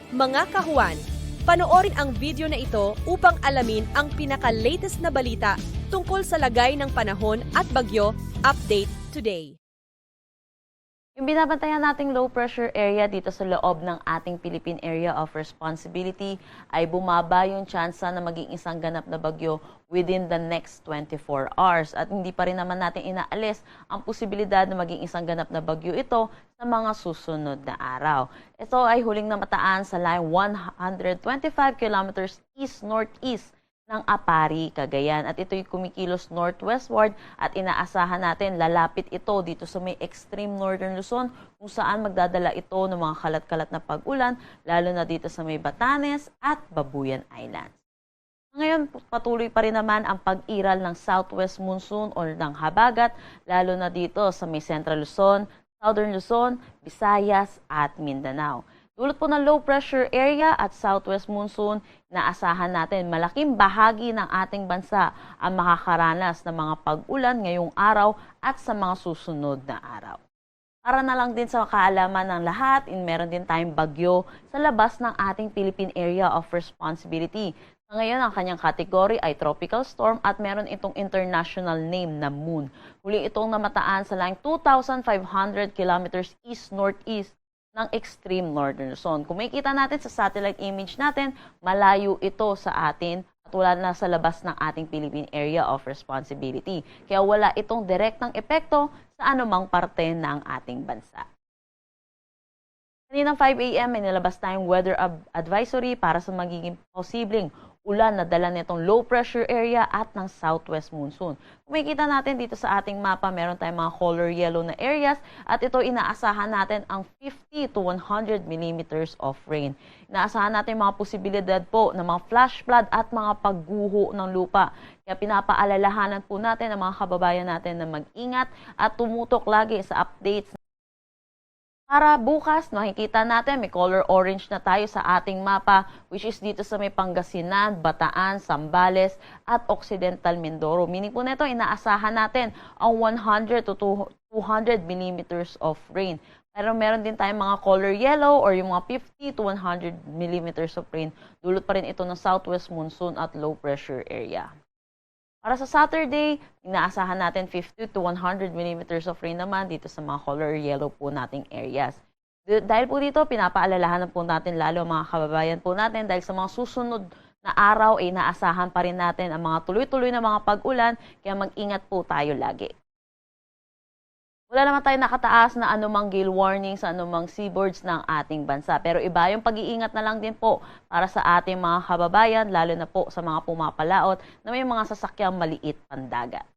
Mga kahuan, panoorin ang video na ito upang alamin ang pinaka-latest na balita tungkol sa lagay ng panahon at bagyo. Update today. Yung binabantayan nating low pressure area dito sa loob ng ating Philippine Area of Responsibility ay bumaba yung tsansa na maging isang ganap na bagyo within the next 24 hours. At hindi pa rin naman natin inaalis ang posibilidad na maging isang ganap na bagyo ito sa mga susunod na araw. Ito ay huling namataan sa line 125 kilometers east-northeast ng Apari, Cagayan. At ito'y kumikilos northwestward at inaasahan natin lalapit ito dito sa may extreme northern Luzon kung saan magdadala ito ng mga kalat-kalat na pag-ulan lalo na dito sa may Batanes at Babuyan Islands. Ngayon, patuloy pa rin naman ang pag-iral ng southwest monsoon o ng habagat lalo na dito sa may central Luzon, southern Luzon, Visayas at Mindanao. Dulot po ng low pressure area at southwest monsoon, naasahan natin malaking bahagi ng ating bansa ang makakaranas ng mga pag-ulan ngayong araw at sa mga susunod na araw. Para na lang din sa kaalaman ng lahat, meron din tayong bagyo sa labas ng ating Philippine Area of Responsibility. Sa ngayon, ang kanyang kategory ay tropical storm at meron itong international name na Moon. Huli itong namataan sa line 2,500 kilometers east-northeast ng extreme northern Luzon. Kung makikita natin sa satellite image natin, malayo ito sa atin at wala na sa labas ng ating Philippine Area of Responsibility. Kaya wala itong direktang epekto sa anumang parte ng ating bansa. Kaninang 5 a.m. may nilabas tayong weather advisory para sa magiging posibleng ulan na dala nitong low pressure area at ng southwest monsoon. Kung makikita natin dito sa ating mapa, meron tayong mga color yellow na areas at ito inaasahan natin ang 50 to 100 millimeters of rain. Inaasahan natin mga posibilidad po ng mga flash flood at mga pagguho ng lupa. Kaya pinapaalalahanan po natin ang mga kababayan natin na mag-ingat at tumutok lagi sa updates. Para bukas, makikita natin may color orange na tayo sa ating mapa which is dito sa may Pangasinan, Bataan, Zambales at Occidental Mindoro. Meaning po nito, inaasahan natin ang 100 to 200 millimeters of rain. Pero meron din tayong mga color yellow or yung mga 50 to 100 millimeters of rain. Dulot pa rin ito ng southwest monsoon at low pressure area. Para sa Saturday, inaasahan natin 50 to 100 millimeters of rain naman dito sa mga color yellow po nating areas. Dahil po dito, pinapaalalahanan po natin lalo mga kababayan po natin dahil sa mga susunod na araw ay inaasahan pa rin natin ang mga tuloy-tuloy na mga pag-ulan, kaya mag-ingat po tayo lagi. Wala naman tayo nakataas na anumang gale warning sa anumang seaboards ng ating bansa. Pero iba yung pag-iingat na lang din po para sa ating mga kababayan, lalo na po sa mga pumapalaot na may mga sasakyang maliit pandagat.